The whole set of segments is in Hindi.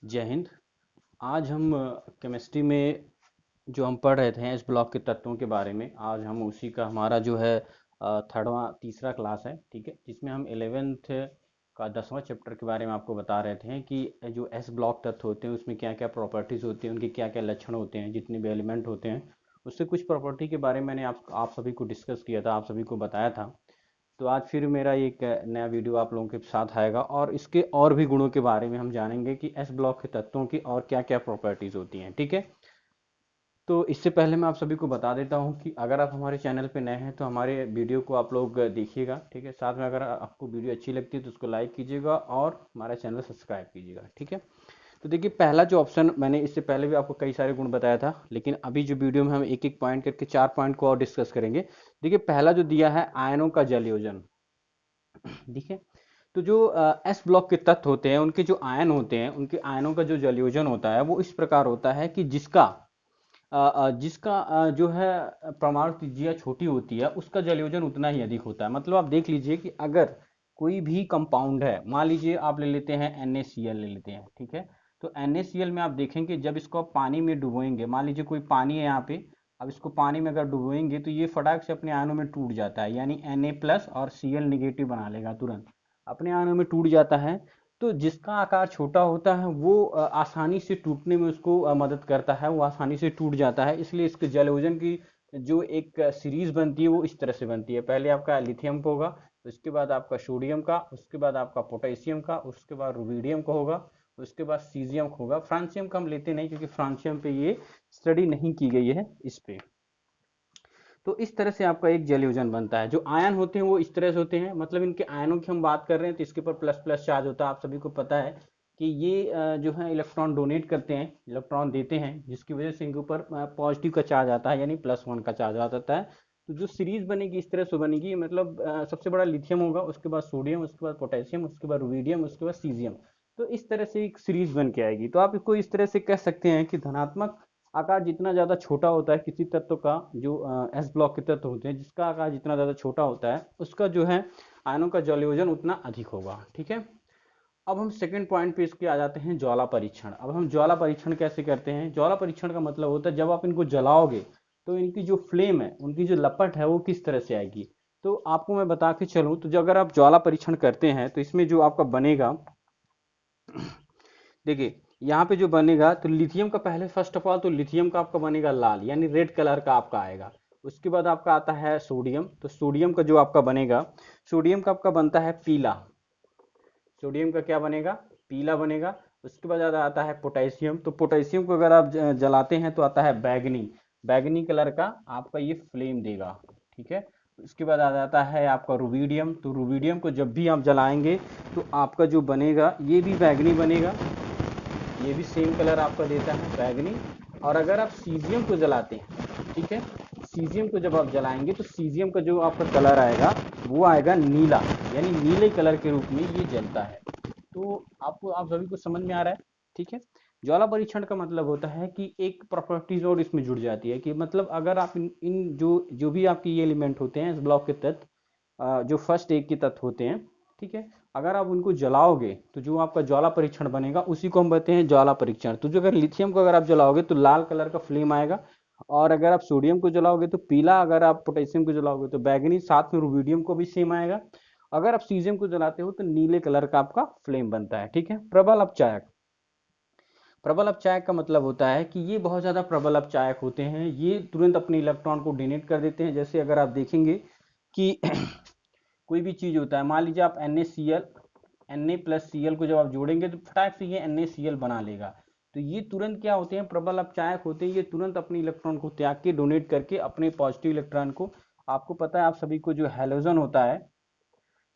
जय हिंद। आज हम केमिस्ट्री में जो हम पढ़ रहे थे एस ब्लॉक के तत्वों के बारे में, आज हम उसी का हमारा जो है तीसरा क्लास है, ठीक है, जिसमें हम 11th का 10वां चैप्टर के बारे में आपको बता रहे थे कि जो एस ब्लॉक तत्व होते हैं उसमें क्या क्या प्रॉपर्टीज़ होती हैं, उनके क्या क्या लक्षण होते हैं, जितने भी एलिमेंट होते हैं उससे कुछ प्रॉपर्टी के बारे में मैंने आप सभी को डिस्कस किया था, आप सभी को बताया था। तो आज फिर मेरा एक नया वीडियो आप लोगों के साथ आएगा और इसके और भी गुणों के बारे में हम जानेंगे कि एस ब्लॉक के तत्वों की और क्या क्या प्रॉपर्टीज होती हैं, ठीक है। तो इससे पहले मैं आप सभी को बता देता हूं कि अगर आप हमारे चैनल पे नए हैं तो हमारे वीडियो को आप लोग देखिएगा, ठीक है। साथ में अगर आपको वीडियो अच्छी लगती है तो उसको लाइक कीजिएगा और हमारा चैनल सब्सक्राइब कीजिएगा, ठीक है। तो देखिए, पहला जो ऑप्शन, मैंने इससे पहले भी आपको कई सारे गुण बताया था, लेकिन अभी जो वीडियो में हम एक एक पॉइंट करके 4 पॉइंट को और डिस्कस करेंगे। देखिए, पहला जो दिया है आयनों का जलयोजन, ठीक है। तो जो एस ब्लॉक के तत्व होते हैं उनके जो आयन होते हैं, उनके आयनों का जो जलयोजन होता है वो इस प्रकार होता है कि जिसका जो है परमाणु त्रिज्या छोटी होती है उसका जलयोजन उतना ही अधिक होता है। मतलब आप देख लीजिए कि अगर कोई भी कंपाउंड है, मान लीजिए आप ले लेते हैं NaCl ले लेते हैं, ठीक है। तो NaCl में आप देखेंगे जब इसको आप पानी में डुबोएंगे, मान लीजिए कोई पानी है यहाँ पे, अब इसको पानी में अगर डुबोएंगे तो ये फटाक से अपने आयनों में टूट जाता है, यानी Na+ और Cl निगेटिव बना लेगा, तुरंत अपने आयनों में टूट जाता है। तो जिसका आकार छोटा होता है वो आसानी से टूटने में उसको मदद करता है, वो आसानी से टूट जाता है, इसलिए इसके जलयोजन की जो एक सीरीज बनती है वो इस तरह से बनती है। पहले आपका लिथियम का होगा, उसके बाद आपका सोडियम का, उसके बाद आपका पोटेशियम का, उसके बाद रुबिडियम का होगा, उसके बाद सीजियम का होगा। फ्रांसियम का हम लेते नहीं क्योंकि फ्रांसियम पे ये स्टडी नहीं की गई है इस पे। तो इस तरह से आपका एक जलयोजन बनता है। जो आयन होते हैं वो इस तरह से होते हैं, मतलब इनके आयनों की हम बात कर रहे हैं तो इसके ऊपर प्लस प्लस चार्ज होता है। आप सभी को पता है कि ये जो है इलेक्ट्रॉन डोनेट करते हैं, इलेक्ट्रॉन देते हैं, जिसकी वजह से इनके ऊपर पॉजिटिव का चार्ज आता है, यानी +1 का चार्ज आ जाता है। तो जो सीरीज बनेगी इस तरह से बनेगी, मतलब सबसे बड़ा लिथियम होगा, उसके बाद सोडियम, उसके बाद पोटेशियम, उसके बाद रुबिडियम, उसके बाद सीजियम। तो इस तरह से एक सीरीज बन के आएगी। तो आप इसको इस तरह से कह सकते हैं कि धनात्मक आकार जितना ज़्यादा छोटा होता है किसी तत्व का, जो एस ब्लॉक के तत्व होते हैं, जिसका आकार जितना ज़्यादा छोटा होता है उसका जो है आयनों का जलयोजन उतना अधिक होगा, ठीक है। अब हम सेकंड पॉइंट पे इसके आ जाते हैं, ज्वाला परीक्षण। अब हम ज्वाला परीक्षण कैसे करते हैं? ज्वाला परीक्षण का मतलब होता है जब आप इनको जलाओगे तो इनकी जो फ्लेम है, उनकी जो लपट है वो किस तरह से आएगी। तो आपको मैं बता के चलूँ तो जो अगर आप ज्वाला परीक्षण करते हैं तो इसमें जो आपका बनेगा, देखिए यहाँ पे जो बनेगा तो लिथियम का, पहले फर्स्ट ऑफ ऑल तो लिथियम का आपका बनेगा लाल, यानी रेड कलर का आपका आएगा। उसके बाद आपका आता है सोडियम, तो सोडियम का जो आपका बनेगा, सोडियम का आपका बनता है पीला। सोडियम का क्या बनेगा? पीला बनेगा। उसके बाद आता है पोटेशियम, तो पोटेशियम को अगर आप जलाते हैं तो आता है बैगनी, बैगनी कलर का आपका ये फ्लेम देगा, ठीक है। उसके बाद आ जाता है आपका रुबिडियम, तो रुबिडियम को जब भी आप जलाएंगे तो आपका जो बनेगा ये भी बैगनी बनेगा, ये भी सेम कलर आपका देता है बैगनी। और अगर आप सीजियम को जलाते हैं, ठीक है, सीजियम को जब आप जलाएंगे तो सीजियम का जो आपका कलर आएगा वो आएगा नीला, यानी नीले कलर के रूप में ये जलता है। तो आपको, आप सभी को समझ में आ रहा है, ठीक है। ज्वाला परीक्षण का मतलब होता है कि एक प्रॉपर्टीज और इसमें जुड़ जाती है, कि मतलब अगर आप इन जो जो भी आपके ये एलिमेंट होते हैं इस ब्लॉक के तत्व, जो फर्स्ट एक के तत्व होते हैं, ठीक है, अगर आप उनको जलाओगे तो जो आपका ज्वाला परीक्षण बनेगा उसी को हम कहते हैं ज्वाला परीक्षण। तो जो अगर लिथियम को अगर आप जलाओगे तो लाल कलर का फ्लेम आएगा, और अगर आप सोडियम को जलाओगे तो पीला, अगर आप पोटेशियम को जलाओगे तो बैगनी, साथ में रुबिडियम को भी सेम आएगा। अगर आप सीजियम को जलाते हो तो नीले कलर का आपका फ्लेम बनता है, ठीक है। प्रबल अपचायक, प्रबल अपचायक का मतलब होता है कि ये बहुत ज़्यादा प्रबल अपचायक होते हैं, ये तुरंत अपने इलेक्ट्रॉन को डोनेट कर देते हैं। जैसे अगर आप देखेंगे कि कोई भी चीज़ होता है, मान लीजिए आप Na+Cl को जब आप जोड़ेंगे तो फटाक से ये NaCl बना लेगा। तो ये तुरंत क्या होते हैं? प्रबल अपचायक होते हैं। ये तुरंत अपने इलेक्ट्रॉन को त्याग के डोनेट करके अपने पॉजिटिव इलेक्ट्रॉन को, आपको पता है आप सभी को जो हैलोजन होता है,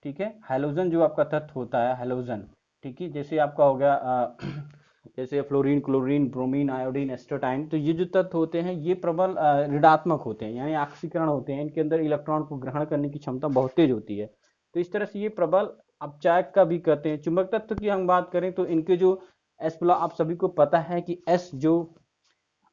ठीक है, हैलोजन जो आपका तत्व होता है हैलोजन, ठीक है, जैसे आपका हो गया जैसे फ्लोरीन, क्लोरीन, ब्रोमीन, आयोडीन, एस्टरटाइन, तो ये जो तत्व होते हैं ये प्रबल ऋणात्मक होते हैं, यानी ऑक्सीकरण होते हैं, इनके अंदर इलेक्ट्रॉन को ग्रहण करने की क्षमता बहुत तेज होती है। तो इस तरह से ये प्रबल अपचायक का भी कहते हैं। चुंबक तत्व की हम बात करें तो इनके जो एस प्लस, आप सभी को पता है कि एस जो,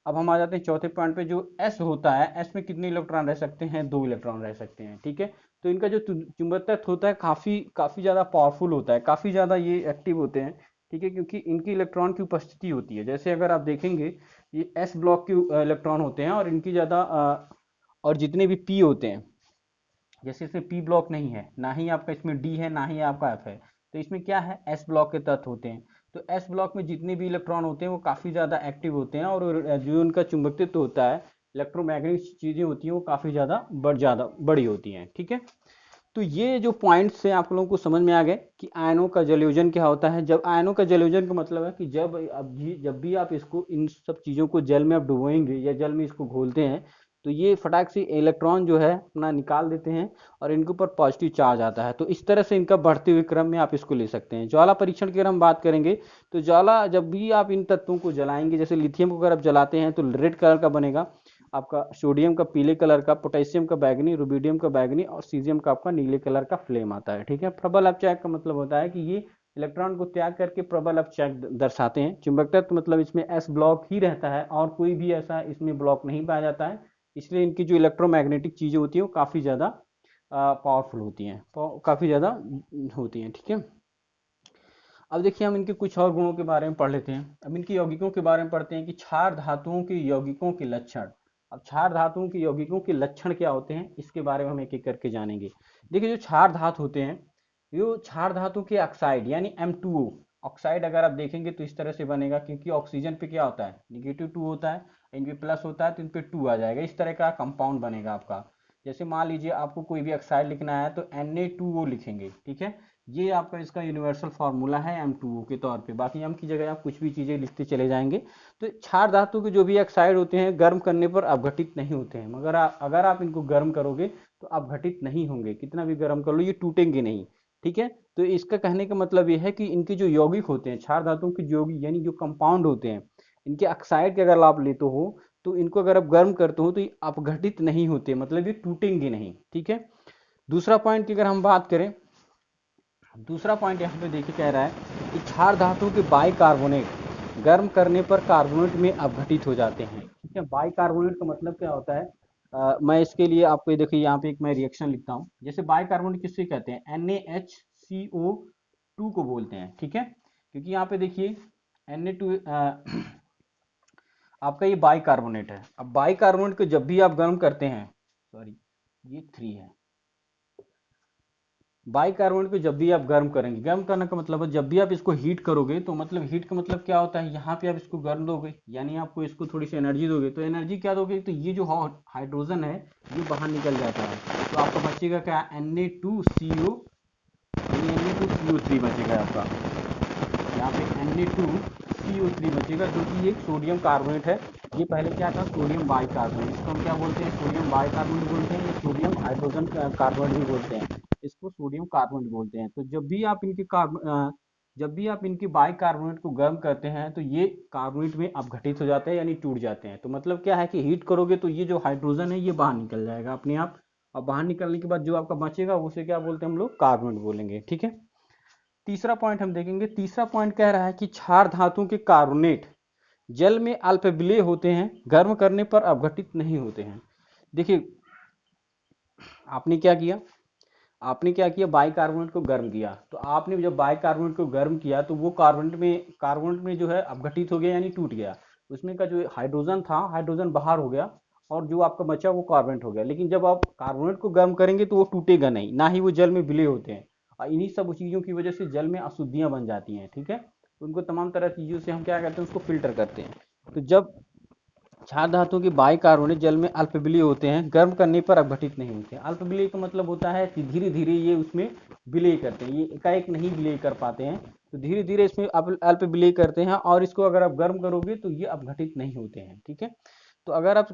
अब हम आ जाते हैं चौथे पॉइंट पे। जो एस होता है, एस में कितने इलेक्ट्रॉन रह सकते हैं? 2 इलेक्ट्रॉन रह सकते हैं, ठीक है। तो इनका जो चुंबकत्व होता है काफी काफी ज्यादा पावरफुल होता है, काफी ज्यादा ये एक्टिव होते हैं, ठीक है, क्योंकि इनकी इलेक्ट्रॉन की उपस्थिति होती है। जैसे अगर आप देखेंगे ये एस ब्लॉक के इलेक्ट्रॉन होते हैं और इनकी ज़्यादा और जितने भी पी होते हैं, जैसे इसमें पी ब्लॉक नहीं है, ना ही आपका इसमें डी है, ना ही आपका एफ है, तो इसमें क्या है, एस ब्लॉक के तत्व होते हैं। तो एस ब्लॉक में जितने भी इलेक्ट्रॉन होते हैं वो काफ़ी ज़्यादा एक्टिव होते हैं, और जो उनका चुंबकत्व होता है, इलेक्ट्रोमैग्नेटिक चीज़ें होती हैं वो काफ़ी ज़्यादा बड़ी होती हैं। ठीक है, तो ये जो पॉइंट्स हैं आप लोगों को समझ में आ गए कि आयनों का जलयोजन क्या होता है। जब आयनों का जलयोजन का मतलब है कि जब भी आप इसको, इन सब चीज़ों को जल में आप डुबोएंगे या जल में इसको घोलते हैं, तो ये फटाक से इलेक्ट्रॉन जो है अपना निकाल देते हैं और इनके ऊपर पॉजिटिव चार्ज आता है। तो इस तरह से इनका बढ़ते हुए क्रम में आप इसको ले सकते हैं। ज्वाला परीक्षण की अगर हम बात करेंगे, तो ज्वाला जब भी आप इन तत्वों को जलाएंगे, जैसे लिथियम को अगर आप जलाते हैं तो रेड कलर का बनेगा आपका, सोडियम का पीले कलर का, पोटेशियम का बैगनी, रुबिडियम का बैगनी और सीजियम का आपका नीले कलर का फ्लेम आता है। ठीक है, प्रबल अपचायक का मतलब होता है कि ये इलेक्ट्रॉन को त्याग करके प्रबल अपचायक दर्शाते हैं। चुंबकत्व तो मतलब इसमें एस ब्लॉक ही रहता है और कोई भी ऐसा इसमें ब्लॉक नहीं पाया जाता है, इसलिए इनकी जो इलेक्ट्रोमैग्नेटिक चीज़ें होती हैं वो काफ़ी ज़्यादा पावरफुल होती हैं, काफ़ी ज़्यादा होती हैं। ठीक है, अब देखिए हम इनके कुछ और गुणों के बारे में पढ़ लेते हैं। अब इनकी यौगिकों के बारे में पढ़ते हैं कि क्षार धातुओं के यौगिकों के लक्षण। अब क्षार धातुओं के यौगिकों के लक्षण क्या होते हैं, इसके बारे में हम एक एक करके जानेंगे। देखिए जो क्षार धातु होते हैं, ये क्षार धातु के ऑक्साइड यानी M2O ऑक्साइड अगर आप देखेंगे तो इस तरह से बनेगा, क्योंकि ऑक्सीजन पे क्या होता है, -2 होता है, इन पे प्लस होता है तो इन पे 2 आ जाएगा। इस तरह का कंपाउंड बनेगा आपका। जैसे मान लीजिए आपको कोई भी ऑक्साइड लिखना है तो Na2O लिखेंगे। ठीक है, ये आपका इसका यूनिवर्सल फार्मूला है M2O के तौर पे। बाकी M की जगह आप कुछ भी चीज़ें लिखते चले जाएंगे। तो क्षार धातु के जो भी ऑक्साइड होते हैं गर्म करने पर अपघटित नहीं होते हैं, मगर अगर आप इनको गर्म करोगे तो अपघटित नहीं होंगे, कितना भी गर्म कर लो ये टूटेंगे नहीं। ठीक है, तो इसका कहने का मतलब ये है कि इनके जो यौगिक होते हैं, क्षार धातुओं के यौगिक यानी जो कंपाउंड होते हैं, इनके ऑक्साइड के अगर आप लेते हो तो इनको अगर आप गर्म करते हो तो ये अपघटित नहीं होते, मतलब ये टूटेंगे नहीं। ठीक है, दूसरा पॉइंट की अगर हम बात करें, दूसरा पॉइंट यहाँ पे देखिए कह रहा है कि क्षार धातु के बाइकार्बोनेट गर्म करने पर कार्बोनेट में अपघटित हो जाते हैं। ठीक है, बाइकार्बोनेट का मतलब क्या होता है, मैं इसके लिए आपको देखिए यहाँ पे एक मैं रिएक्शन लिखता हूँ। जैसे बाइकार्बोनेट किससे कहते हैं, NaHCO2 को बोलते हैं। ठीक है, क्योंकि यहाँ पे देखिए Na2 आपका ये बाइकार्बोनेट है। अब बाइकार्बोनेट को जब भी आप गर्म करते हैं, सॉरी ये 3 है, बाइकार्बोनेट को जब भी आप गर्म करेंगे, गर्म करने का मतलब है जब भी आप इसको हीट करोगे, तो मतलब हीट का मतलब क्या होता है, यहाँ पे आप इसको गर्म दोगे यानी आपको इसको थोड़ी सी एनर्जी दोगे। तो एनर्जी क्या दोगे, तो ये जो हाइड्रोजन है ये बाहर निकल जाता है, तो आपका बचेगा क्या, Na2CO, Na2CO3 बचेगा आपका। यहाँ पे Na2CO3 बचेगा, जो कि एक सोडियम कार्बोनेट है। ये पहले क्या था, सोडियम बाइकार्बोनेट, इसको हम क्या बोलते हैं, सोडियम बाइकार्बोनेट बोलते हैं, या सोडियम हाइड्रोजन कार्बोनेट भी बोलते हैं, इसको सोडियम कार्बोनेट बोलते हैं। तो जब भी आप इनके बाइकार्बोनेट को गर्म करते हैं तो ये कार्बोनेट में अपघटित हो जाते हैं यानी टूट जाते हैं। तो मतलब क्या है कि हीट करोगे तो ये जो हाइड्रोजन है ये बाहर निकल जाएगा अपने आप, और बाहर निकलने के बाद जो आपका बचेगा उसे क्या बोलते हैं हम लोग, कार्बोनेट बोलेंगे। ठीक है, तीसरा पॉइंट हम देखेंगे। तीसरा पॉइंट कह रहा है कि क्षार धातु के कार्बोनेट जल में अल्पविलेय होते हैं, गर्म करने पर अपघटित नहीं होते हैं। देखिए आपने क्या किया, बाइकार्बोनेट को गर्म किया, तो आपने जब बाइकार्बोनेट को गर्म किया तो वो कार्बोनेट में जो है अपघटित हो गया यानी टूट गया, उसमें का जो हाइड्रोजन था, हाइड्रोजन बाहर हो गया और जो आपका बचा वो कार्बोनेट हो गया। लेकिन जब आप कार्बोनेट को गर्म करेंगे तो वो टूटेगा नहीं, ना ही वो जल में विलय होते हैं, और इन्हीं सब चीज़ों की वजह से जल में अशुद्धियाँ बन जाती हैं। ठीक है, तो उनको तमाम तरह की चीज़ों से हम क्या करते हैं, उसको फिल्टर करते हैं। तो जब क्षार धातु के बाइकार्बोनेट जल में अल्पविलीय होते हैं, गर्म करने पर अपघटित नहीं होते। अल्पविलीय का मतलब होता है कि धीरे धीरे ये उसमें विलय करते हैं, ये एकाएक नहीं विलय कर पाते हैं, तो धीरे धीरे इसमें अल्पविलीय करते हैं, और इसको अगर आप गर्म करोगे तो ये अपघटित नहीं होते हैं। ठीक है, तो अगर आप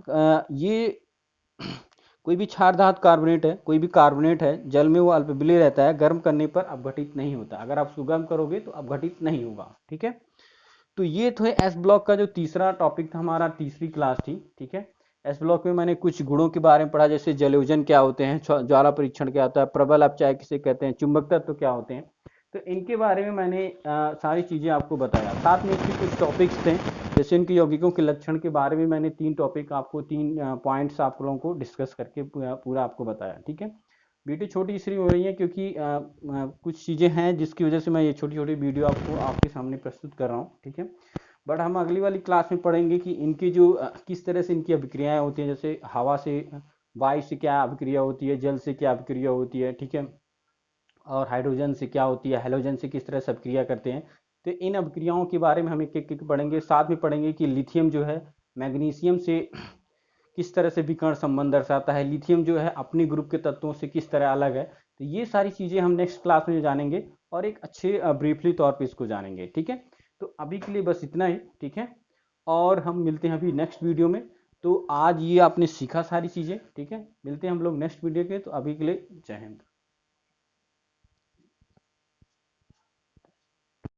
ये कोई भी क्षार धातु कार्बोनेट है, कोई भी कार्बोनेट है, जल में वो अल्पविलीय रहता है, गर्म करने पर अपघटित नहीं होता। अगर आप उसको गर्म करोगे तो अपघटित नहीं होगा। ठीक है, तो ये तो है एस ब्लॉक का जो तीसरा टॉपिक था, हमारा तीसरी क्लास थी। ठीक है, एस ब्लॉक में मैंने कुछ गुणों के बारे में पढ़ा, जैसे जलयोजन क्या होते हैं, ज्वाला परीक्षण क्या होता है, प्रबल अपचायक किसे कहते हैं, चुंबक तत्व क्या होते हैं, तो इनके बारे में मैंने सारी चीज़ें आपको बताया। साथ में इसके कुछ टॉपिक्स थे, जैसे इनके यौगिकों के लक्षण के बारे में मैंने 3 टॉपिक आपको 3 पॉइंट्स आप लोगों को डिस्कस करके पूरा आपको बताया। ठीक है, वीडियो छोटी इसलिए हो रही है क्योंकि कुछ चीज़ें हैं जिसकी वजह से मैं ये छोटी छोटी वीडियो आपको आपके सामने प्रस्तुत कर रहा हूँ, ठीक है। बट हम अगली वाली क्लास में पढ़ेंगे कि इनकी जो किस तरह से इनकी अभिक्रियाएं होती हैं, जैसे हवा से, वायु से क्या अभिक्रिया होती है, जल से क्या अभिक्रिया होती है, ठीक है, और हाइड्रोजन से क्या होती है, हेलोजन से किस तरह से अभिक्रिया करते हैं। तो इन अभिक्रियाओं के बारे में हम एक एक पढ़ेंगे। साथ में पढ़ेंगे कि लिथियम जो है मैग्नीशियम से किस तरह से विकर्ण संबंध दर्शाता है, लिथियम जो है अपने ग्रुप के तत्वों से किस तरह अलग है। तो ये सारी चीज़ें हम नेक्स्ट क्लास में जानेंगे और एक अच्छे ब्रीफली तौर पे इसको जानेंगे, ठीक है। तो अभी के लिए बस इतना ही, ठीक है, और हम मिलते हैं अभी नेक्स्ट वीडियो में। तो आज ये आपने सीखा सारी चीज़ें, ठीक है, मिलते हैं हम लोग नेक्स्ट वीडियो के। तो अभी के लिए जय हिंद।